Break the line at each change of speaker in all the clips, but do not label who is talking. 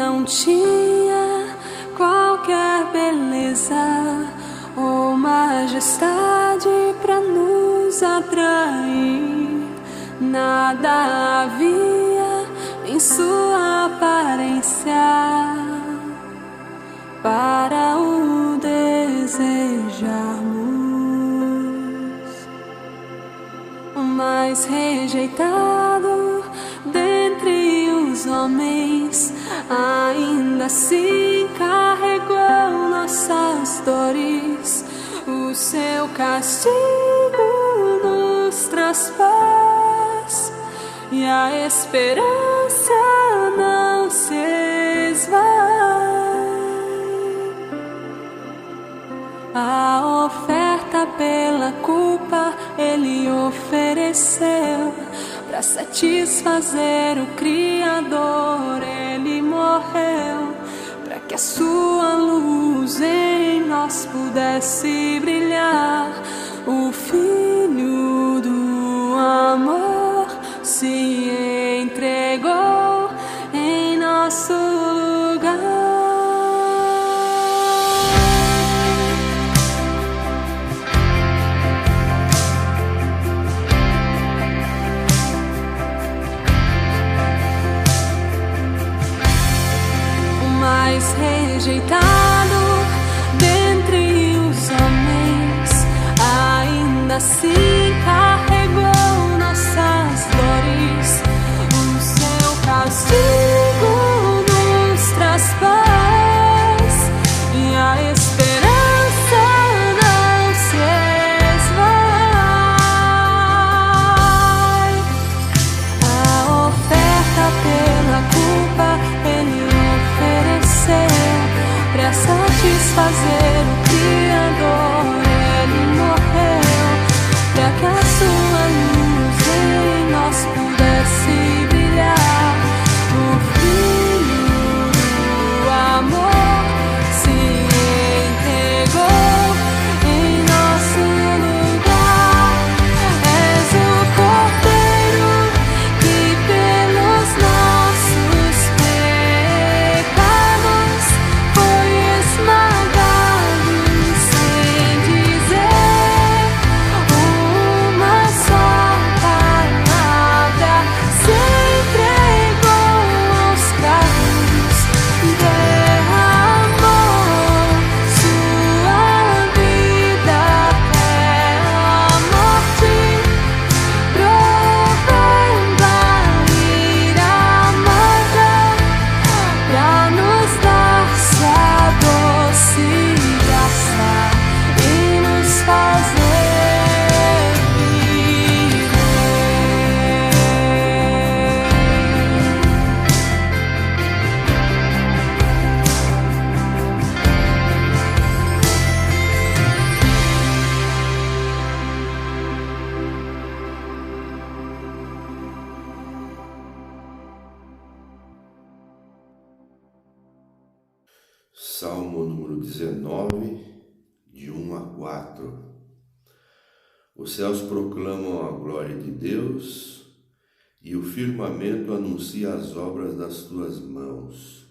não tinha qualquer beleza ou majestade para nos atrair. Nada havia em sua aparência para o desejarmos. O mais rejeitado dentre os homens, ainda assim carregou nossas dores. O seu castigo nos traz paz e a esperança não se esvai. A oferta pela culpa Ele ofereceu. Para satisfazer o Criador Ele morreu, para que a sua luz em nós pudesse brilhar. O Filho do amor se entregou em nosso lugar. Mais rejeitado dentre os homens, ainda assim carregou nossas dores. O seu castigo nos traz paz e a esperança não se esvai. A oferta pela culpa Ele para satisfazer o Criador Ele morreu, para que a sua luz em nós pudesse brilhar. O Filho do amor se entregou em nosso lugar. És o Cordeiro que pelos nossos pecados foi esmagado, sem dizer uma só palavra, se entregou aos cravos, derramou sua vida até a morte, provando a ira amarga, pra nos dar sua doce graça e nos fazer viver.
Salmo número 19, de 1 a 4. Os céus proclamam a glória de Deus e o firmamento anuncia as obras das tuas mãos.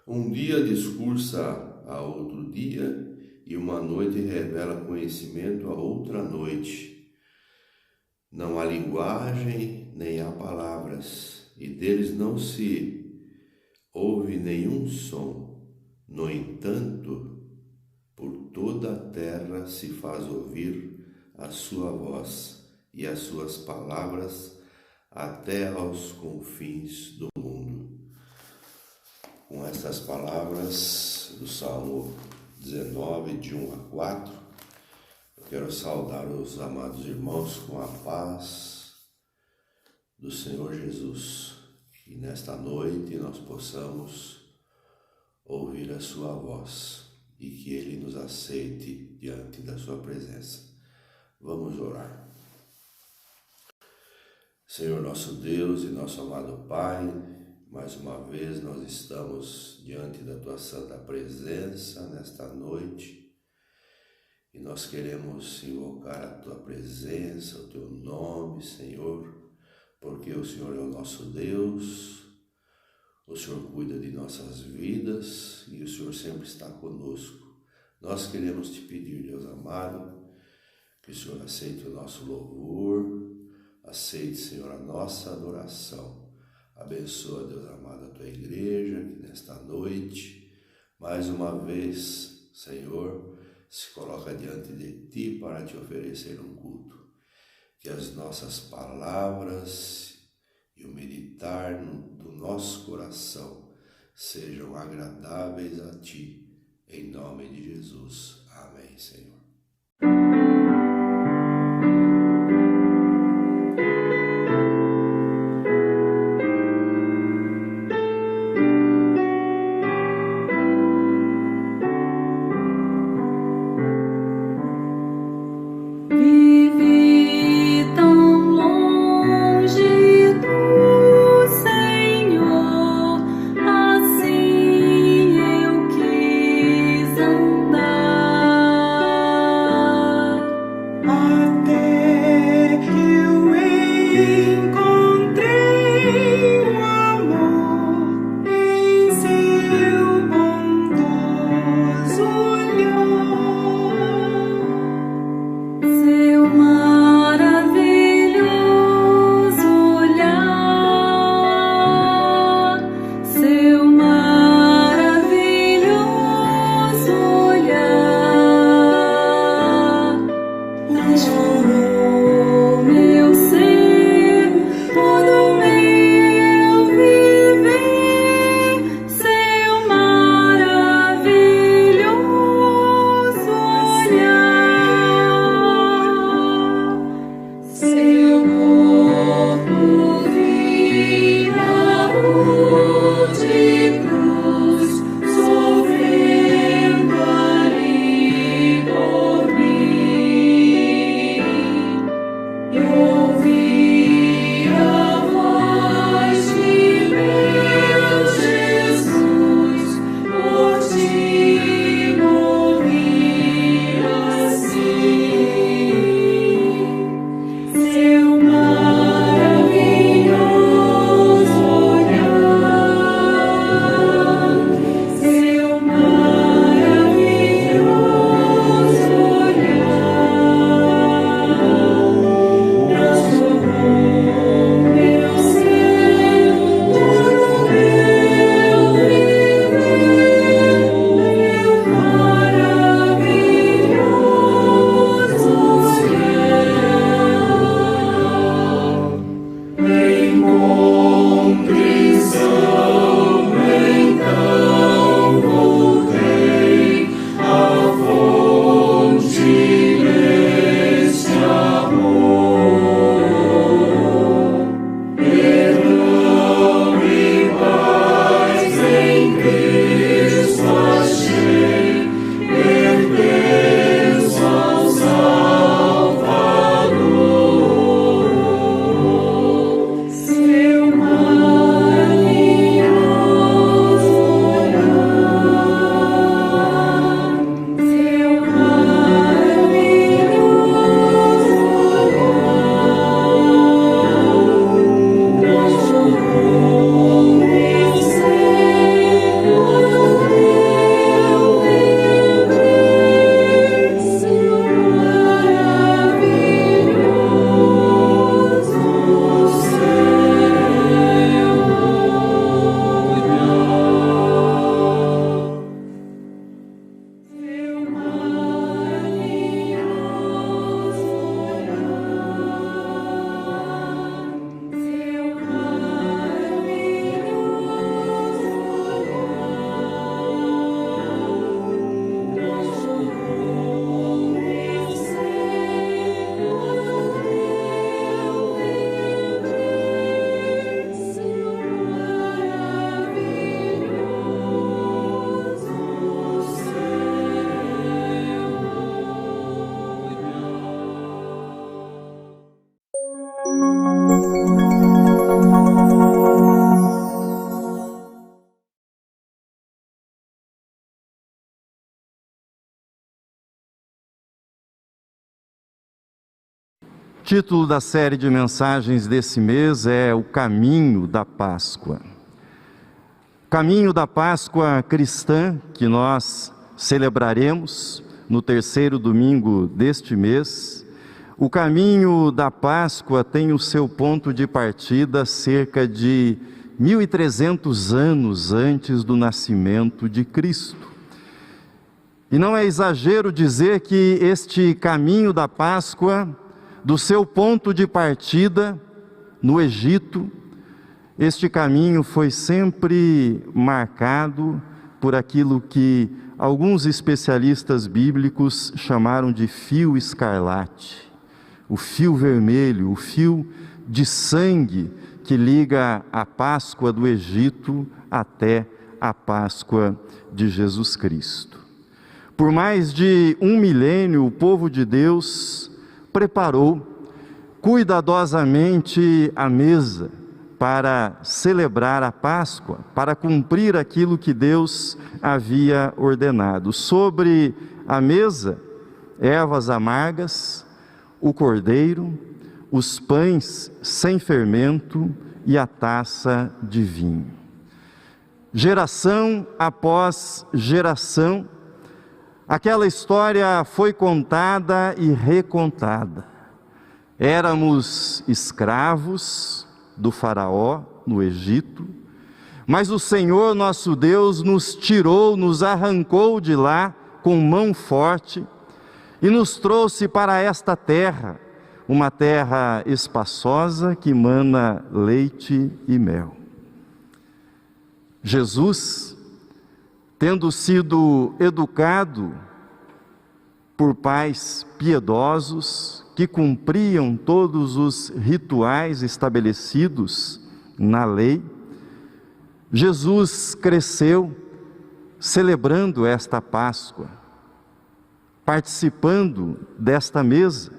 Um dia discursa a outro dia e uma noite revela conhecimento a outra noite. Não há linguagem nem há palavras, e deles não se ouve nenhum som. No entanto, por toda a terra se faz ouvir a sua voz e as suas palavras até aos confins do mundo. Com estas palavras do Salmo 19, de 1 a 4, eu quero saudar os amados irmãos com a paz do Senhor Jesus. E nesta noite nós possamos ouvir a sua voz e que Ele nos aceite diante da sua presença. Vamos orar. Senhor nosso Deus e nosso amado Pai, mais uma vez nós estamos diante da tua santa presença nesta noite e nós queremos invocar a tua presença, o teu nome, Senhor, porque o Senhor é o nosso Deus, O Senhor cuida de nossas vidas e o Senhor sempre está conosco. Nós queremos te pedir, Deus amado, que o Senhor aceite o nosso louvor, aceite, Senhor, a nossa adoração. Abençoa, Deus amado, a tua igreja, que nesta noite, mais uma vez, Senhor, se coloca diante de ti para te oferecer um culto. Que as nossas palavras e o meditar do nosso coração sejam agradáveis a ti, em nome de Jesus. Amém, Senhor.
O título da série de mensagens desse mês é O Caminho da Páscoa. caminho da Páscoa cristã que nós celebraremos no terceiro domingo deste mês, o caminho da Páscoa tem o seu ponto de partida cerca de 1.300 anos antes do nascimento de Cristo. E não é exagero dizer que este caminho da Páscoa, do seu ponto de partida no Egito, este caminho foi sempre marcado por aquilo que alguns especialistas bíblicos chamaram de fio escarlate, o fio vermelho, o fio de sangue que liga a Páscoa do Egito até a Páscoa de Jesus Cristo. Por mais de 1 milênio, o povo de Deus preparou cuidadosamente a mesa para celebrar a Páscoa, para cumprir aquilo que Deus havia ordenado. Sobre a mesa, ervas amargas, o cordeiro, os pães sem fermento e a taça de vinho. Geração após geração, aquela história foi contada e recontada. Éramos escravos do faraó no Egito, mas o Senhor nosso Deus nos tirou, nos arrancou de lá com mão forte e nos trouxe para esta terra, uma terra espaçosa que mana leite e mel. Jesus, tendo sido educado por pais piedosos, que cumpriam todos os rituais estabelecidos na lei, Jesus cresceu celebrando esta Páscoa, participando desta mesa.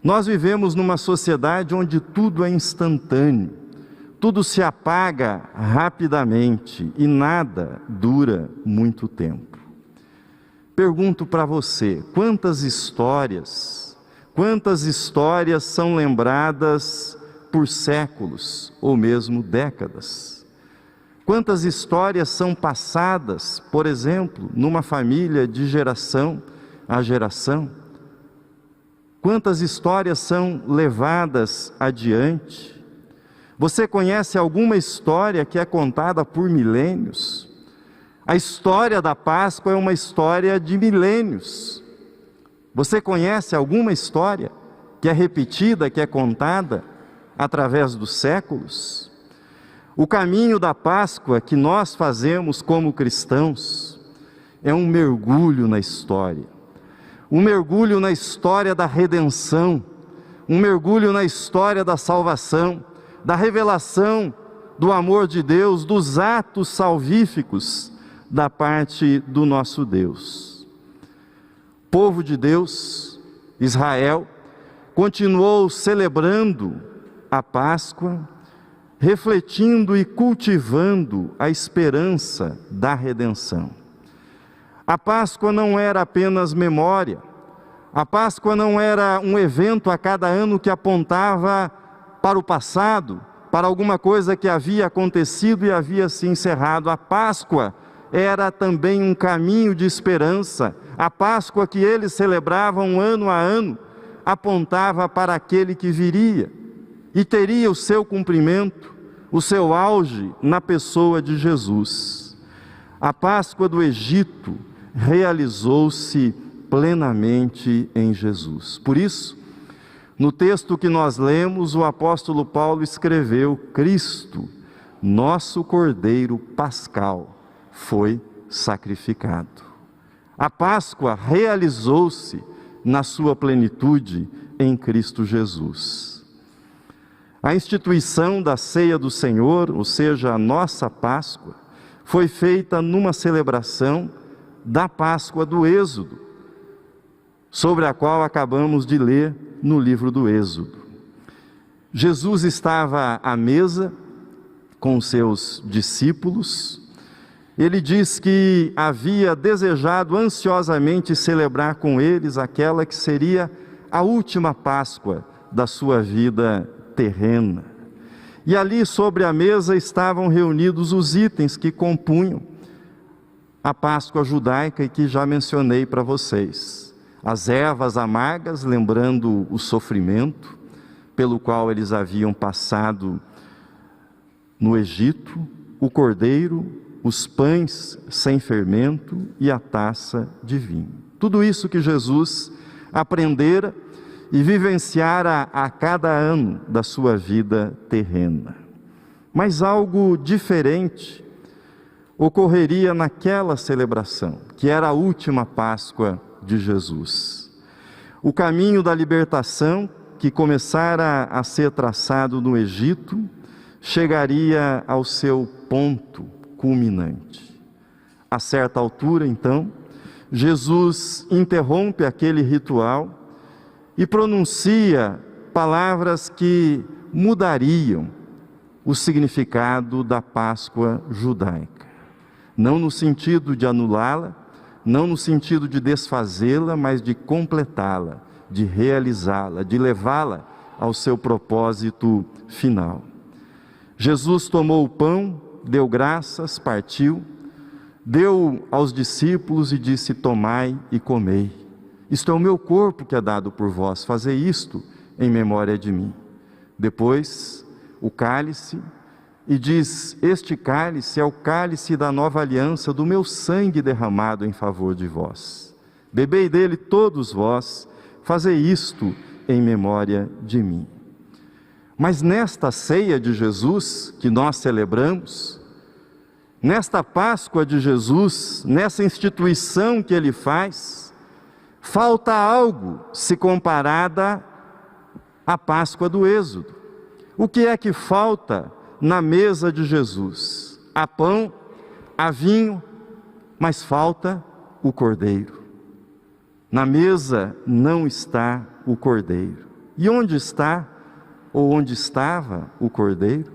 Nós vivemos numa sociedade onde tudo é instantâneo, tudo se apaga rapidamente e nada dura muito tempo. Pergunto para você, quantas histórias são lembradas por séculos ou mesmo décadas? Quantas histórias são passadas, por exemplo, numa família de geração a geração? Quantas histórias são levadas adiante? Você conhece alguma história que é contada por milênios? A história da Páscoa é uma história de milênios. Você conhece alguma história que é repetida, que é contada através dos séculos? O caminho da Páscoa que nós fazemos como cristãos é um mergulho na história. Um mergulho na história da redenção, um mergulho na história da salvação, da revelação do amor de Deus, dos atos salvíficos da parte do nosso Deus. Povo de Deus, Israel, continuou celebrando a Páscoa, refletindo e cultivando a esperança da redenção. A Páscoa não era apenas memória, a Páscoa não era um evento a cada ano que apontava para o passado, para alguma coisa que havia acontecido e havia se encerrado. A Páscoa era também um caminho de esperança. A Páscoa que eles celebravam ano a ano apontava para aquele que viria e teria o seu cumprimento, o seu auge na pessoa de Jesus. A Páscoa do Egito realizou-se plenamente em Jesus. Por isso, no texto que nós lemos, o apóstolo Paulo escreveu: Cristo, nosso Cordeiro Pascal, foi sacrificado. A Páscoa realizou-se na sua plenitude em Cristo Jesus. A instituição da ceia do Senhor, ou seja, a nossa Páscoa, foi feita numa celebração da Páscoa do Êxodo, sobre a qual acabamos de ler no livro do Êxodo. Jesus estava à mesa com seus discípulos. Ele diz que havia desejado ansiosamente celebrar com eles aquela que seria a última Páscoa da sua vida terrena. E ali sobre a mesa estavam reunidos os itens que compunham a Páscoa judaica e que já mencionei para vocês. As ervas amargas, lembrando o sofrimento pelo qual eles haviam passado no Egito, o cordeiro, os pães sem fermento e a taça de vinho. Tudo isso que Jesus aprendera e vivenciara a cada ano da sua vida terrena. Mas algo diferente ocorreria naquela celebração, que era a última Páscoa de Jesus. O caminho da libertação, que começara a ser traçado no Egito, chegaria ao seu ponto culminante. A certa altura, então, Jesus interrompe aquele ritual e pronuncia palavras que mudariam o significado da Páscoa judaica. Não no sentido de anulá-la, não no sentido de desfazê-la, mas de completá-la, de realizá-la, de levá-la ao seu propósito final. Jesus tomou o pão, deu graças, partiu, deu aos discípulos e disse: tomai e comei. Isto é o meu corpo que é dado por vós, fazei isto em memória de mim. Depois, o cálice, e diz: este cálice é o cálice da nova aliança, do meu sangue derramado em favor de vós. Bebei dele todos vós, fazei isto em memória de mim. Mas nesta ceia de Jesus, que nós celebramos, nesta Páscoa de Jesus, nessa instituição que Ele faz, falta algo se comparada à Páscoa do Êxodo. O que é que falta na mesa de Jesus? Há pão, há vinho, mas falta o Cordeiro. Na mesa não está o Cordeiro. E onde está, ou onde estava o Cordeiro?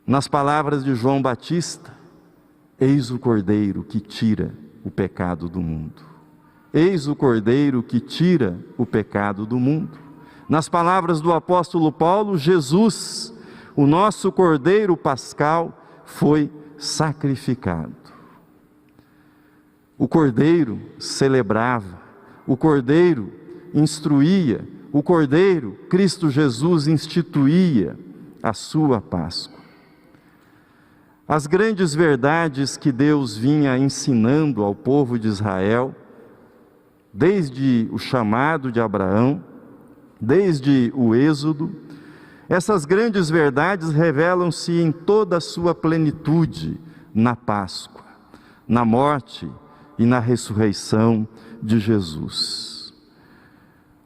Nas palavras de João Batista: eis o Cordeiro que tira o pecado do mundo. Eis o Cordeiro que tira o pecado do mundo. Nas palavras do apóstolo Paulo, Jesus, o nosso Cordeiro pascal, foi sacrificado. O Cordeiro celebrava, o Cordeiro instruía, o Cordeiro, Cristo Jesus, instituía a sua Páscoa. As grandes verdades que Deus vinha ensinando ao povo de Israel, desde o chamado de Abraão, desde o Êxodo, essas grandes verdades revelam-se em toda a sua plenitude na Páscoa, na morte e na ressurreição de Jesus.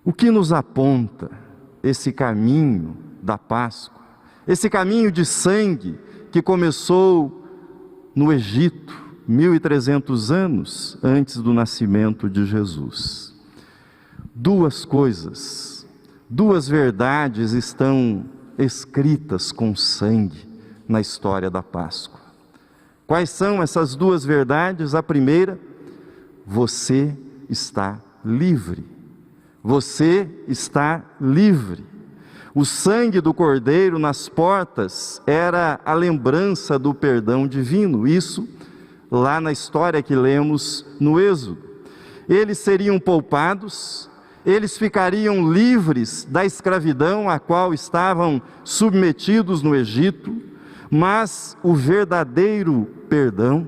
O que nos aponta esse caminho da Páscoa, esse caminho de sangue que começou no Egito, 1300 anos antes do nascimento de Jesus? Duas coisas, duas verdades estão escritas com sangue na história da Páscoa. Quais são essas duas verdades? A primeira: você está livre. Você está livre. O sangue do Cordeiro nas portas era a lembrança do perdão divino. Isso lá na história que lemos no Êxodo. Eles seriam poupados, eles ficariam livres da escravidão a qual estavam submetidos no Egito, mas o verdadeiro perdão,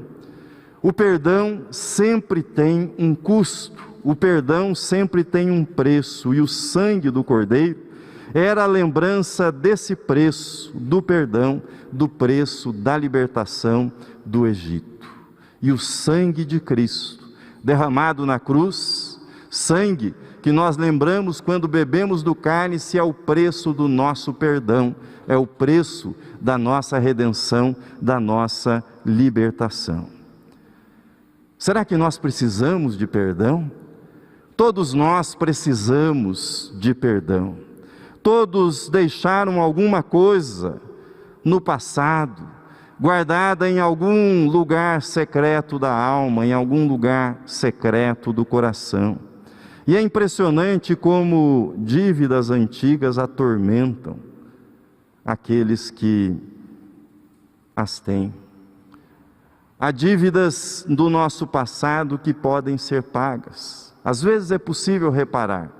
o perdão sempre tem um custo, o perdão sempre tem um preço, e o sangue do Cordeiro era a lembrança desse preço, do perdão, do preço da libertação do Egito. E o sangue de Cristo, derramado na cruz, sangue que nós lembramos quando bebemos do cálice, é o preço do nosso perdão, é o preço da nossa redenção, da nossa libertação. Será que nós precisamos de perdão? Todos nós precisamos de perdão. Todos deixaram alguma coisa no passado, guardada em algum lugar secreto da alma, em algum lugar secreto do coração. E é impressionante como dívidas antigas atormentam aqueles que as têm. Há dívidas do nosso passado que podem ser pagas. Às vezes é possível reparar,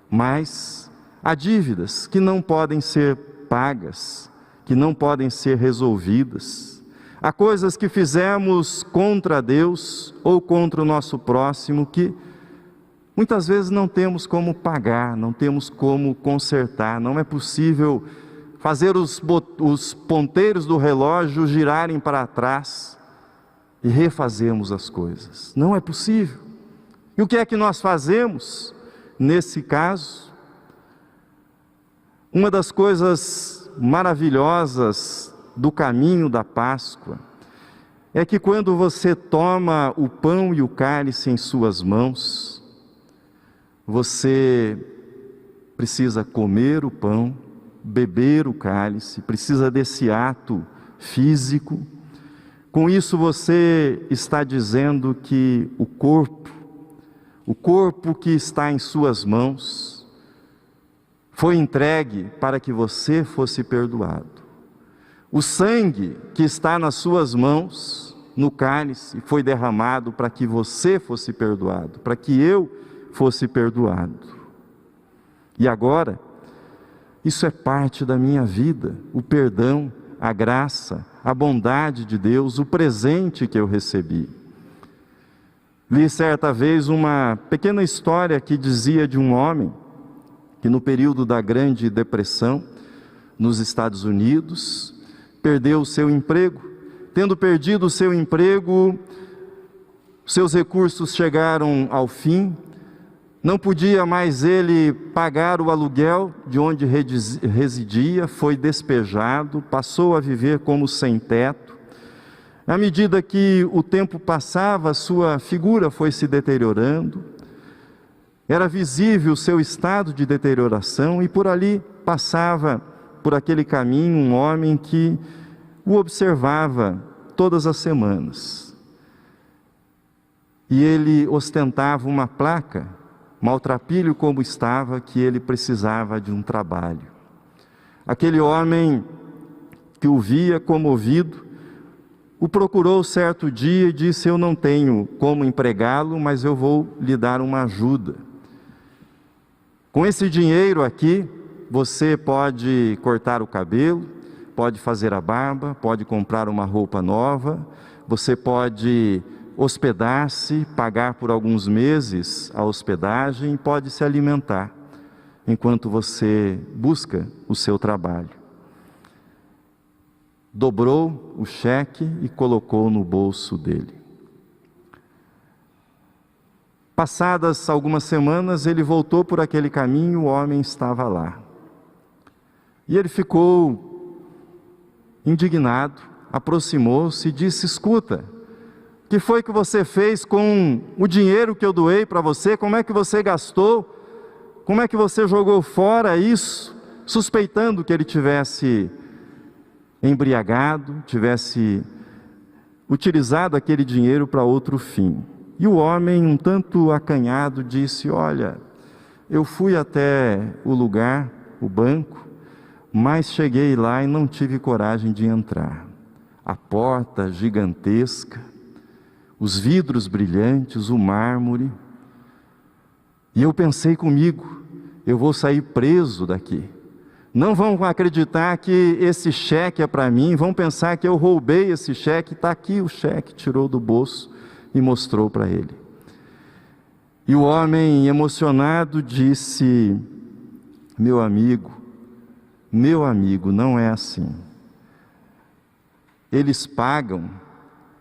mas há dívidas que não podem ser pagas, que não podem ser resolvidas. Há coisas que fizemos contra Deus ou contra o nosso próximo que muitas vezes não temos como pagar, não temos como consertar. Não é possível fazer os ponteiros do relógio girarem para trás e refazermos as coisas. Não é possível. E o que é que nós fazemos nesse caso? Uma das coisas maravilhosas do caminho da Páscoa é que quando você toma o pão e o cálice em suas mãos, você precisa comer o pão, beber o cálice, precisa desse ato físico. Com isso você está dizendo que o corpo que está em suas mãos, foi entregue para que você fosse perdoado. O sangue que está nas suas mãos, no cálice, foi derramado para que você fosse perdoado, para que eu fosse perdoado. E agora, isso é parte da minha vida, o perdão, a graça, a bondade de Deus, o presente que eu recebi. Li certa vez uma pequena história que dizia de um homem que no período da Grande Depressão, nos Estados Unidos, perdeu o seu emprego. Tendo perdido o seu emprego, seus recursos chegaram ao fim, não podia mais ele pagar o aluguel de onde residia, foi despejado, passou a viver como sem teto. À medida que o tempo passava, sua figura foi se deteriorando, era visível o seu estado de deterioração, e por ali passava, por aquele caminho, um homem que o observava todas as semanas. E ele ostentava uma placa, maltrapilho como estava, que ele precisava de um trabalho. Aquele homem que o via comovido, o procurou certo dia e disse: eu não tenho como empregá-lo, mas eu vou lhe dar uma ajuda. Com esse dinheiro aqui, você pode cortar o cabelo, pode fazer a barba, pode comprar uma roupa nova, você pode hospedar-se, pagar por alguns meses a hospedagem e pode se alimentar, enquanto você busca o seu trabalho. Dobrou o cheque e colocou no bolso dele. Passadas algumas semanas, ele voltou por aquele caminho, o homem estava lá. E ele ficou indignado, aproximou-se e disse: escuta, o que foi que você fez com o dinheiro que eu doei para você? Como é que você gastou? Como é que você jogou fora isso? Suspeitando que ele tivesse embriagado, tivesse utilizado aquele dinheiro para outro fim. E o homem, um tanto acanhado, disse: olha, eu fui até o lugar, o banco, mas cheguei lá e não tive coragem de entrar. A porta gigantesca, os vidros brilhantes, o mármore. E eu pensei comigo: eu vou sair preso daqui. Não vão acreditar que esse cheque é para mim, vão pensar que eu roubei esse cheque. Está aqui o cheque, tirou do bolso e mostrou para ele. E o homem, emocionado, disse: meu amigo, não é assim. Eles pagam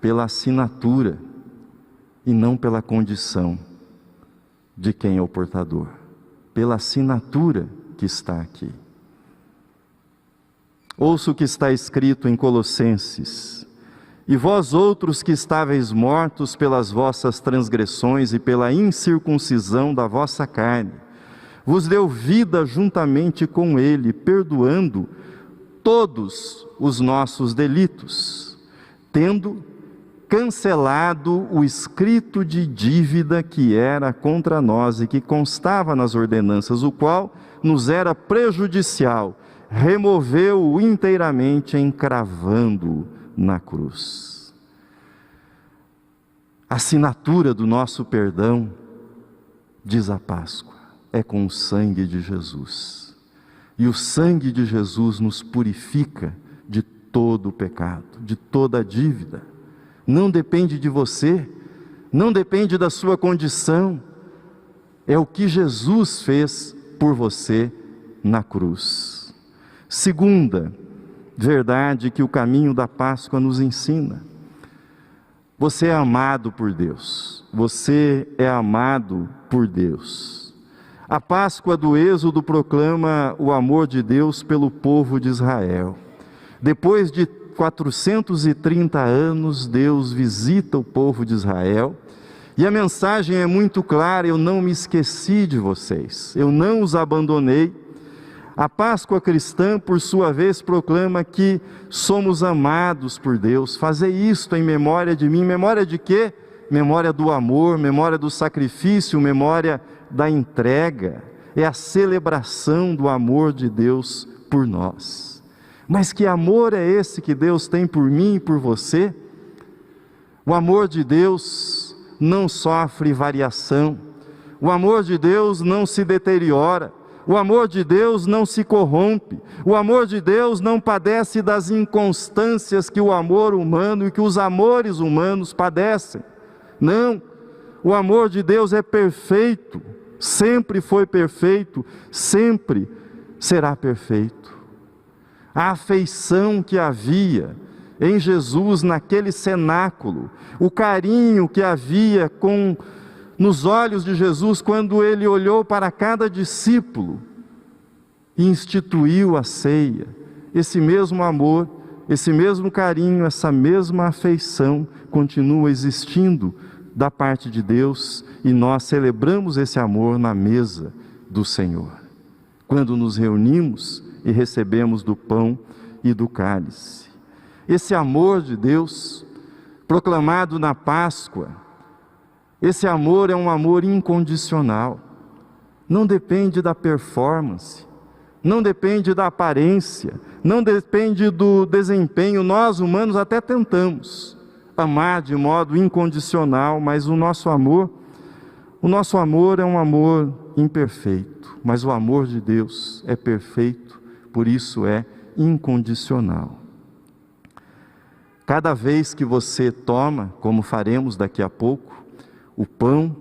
pela assinatura e não pela condição de quem é o portador, pela assinatura que está aqui. Ouça o que está escrito em Colossenses: e vós outros que estáveis mortos pelas vossas transgressões e pela incircuncisão da vossa carne, vos deu vida juntamente com ele, perdoando todos os nossos delitos, tendo cancelado o escrito de dívida que era contra nós e que constava nas ordenanças, o qual nos era prejudicial, removeu-o inteiramente, encravando-o na cruz. A assinatura do nosso perdão, diz a Páscoa, é com o sangue de Jesus. E o sangue de Jesus nos purifica de todo o pecado, de toda a dívida. Não depende de você, não depende da sua condição. É o que Jesus fez por você na cruz. Segunda verdade que o caminho da Páscoa nos ensina: você é amado por Deus. Você é amado por Deus. A Páscoa do Êxodo proclama o amor de Deus pelo povo de Israel. Depois de 430 anos, Deus visita o povo de Israel, e a mensagem é muito clara: eu não me esqueci de vocês, eu não os abandonei. A Páscoa cristã, por sua vez, proclama que somos amados por Deus. Fazer isto em memória de mim. Memória de quê? Memória do amor, memória do sacrifício, memória da entrega. É a celebração do amor de Deus por nós. Mas que amor é esse que Deus tem por mim e por você? O amor de Deus não sofre variação. O amor de Deus não se deteriora. O amor de Deus não se corrompe. O amor de Deus não padece das inconstâncias que o amor humano e que os amores humanos padecem. Não, o amor de Deus é perfeito, sempre foi perfeito, sempre será perfeito. A afeição que havia em Jesus naquele cenáculo, o carinho que havia nos olhos de Jesus quando ele olhou para cada discípulo e instituiu a ceia, esse mesmo amor, esse mesmo carinho, essa mesma afeição continua existindo da parte de Deus, e nós celebramos esse amor na mesa do Senhor, quando nos reunimos e recebemos do pão e do cálice. Esse amor de Deus, proclamado na Páscoa, esse amor é um amor incondicional, não depende da performance, não depende da aparência, não depende do desempenho. Nós humanos até tentamos amar de modo incondicional, mas o nosso amor é um amor imperfeito, mas o amor de Deus é perfeito, por isso é incondicional. Cada vez que você toma, como faremos daqui a pouco, o pão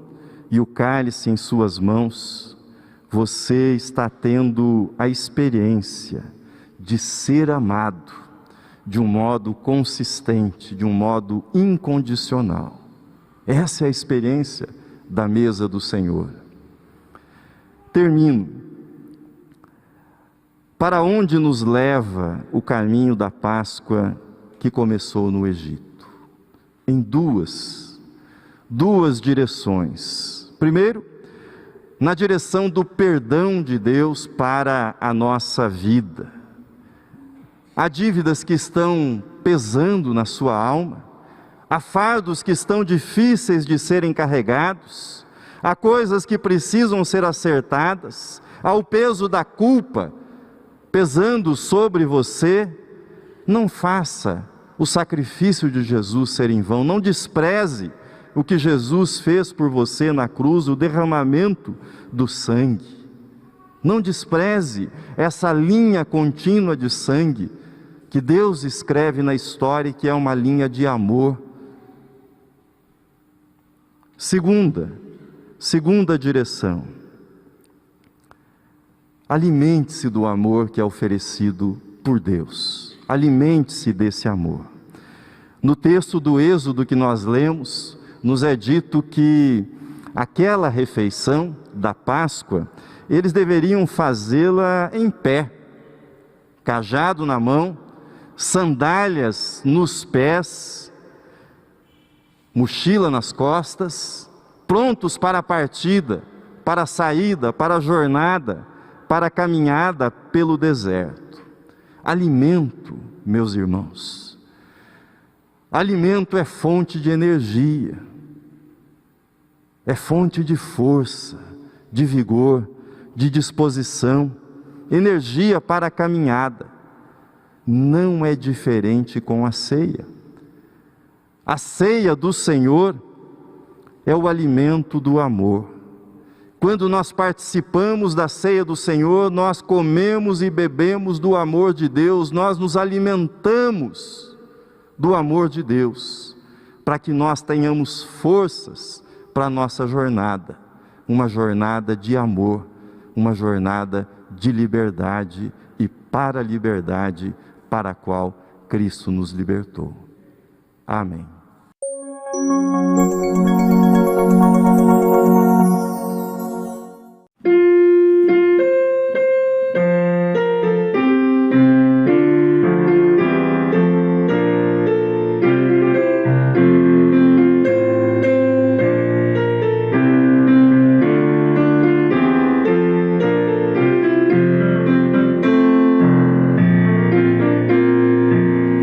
e o cálice em suas mãos, você está tendo a experiência de ser amado de um modo consistente, de um modo incondicional. Essa é a experiência da mesa do Senhor. Termino. Para onde nos leva o caminho da Páscoa que começou no Egito? Em duas direções. Primeiro, na direção do perdão de Deus para a nossa vida. Há dívidas que estão pesando na sua alma, há fardos que estão difíceis de serem carregados, há coisas que precisam ser acertadas, há o peso da culpa pesando sobre você. Não faça o sacrifício de Jesus ser em vão, não despreze o que Jesus fez por você na cruz, o derramamento do sangue. Não despreze essa linha contínua de sangue que Deus escreve na história e que é uma linha de amor. Segunda direção. Alimente-se do amor que é oferecido por Deus. Alimente-se desse amor. No texto do Êxodo que nós lemos, nos é dito que aquela refeição da Páscoa, eles deveriam fazê-la em pé, cajado na mão, sandálias nos pés, mochila nas costas, prontos para a partida, para a saída, para a jornada, para a caminhada pelo deserto. Alimento, meus irmãos, alimento é fonte de energia, é fonte de força, de vigor, de disposição, energia para a caminhada. Não é diferente com a ceia. A ceia do Senhor é o alimento do amor. Quando nós participamos da ceia do Senhor, nós comemos e bebemos do amor de Deus, nós nos alimentamos do amor de Deus, para que nós tenhamos forças para a nossa jornada, uma jornada de amor, uma jornada de liberdade e para a liberdade para a qual Cristo nos libertou. Amém.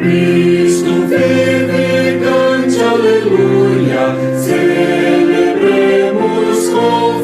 Cristo vive, cante aleluia, celebremos com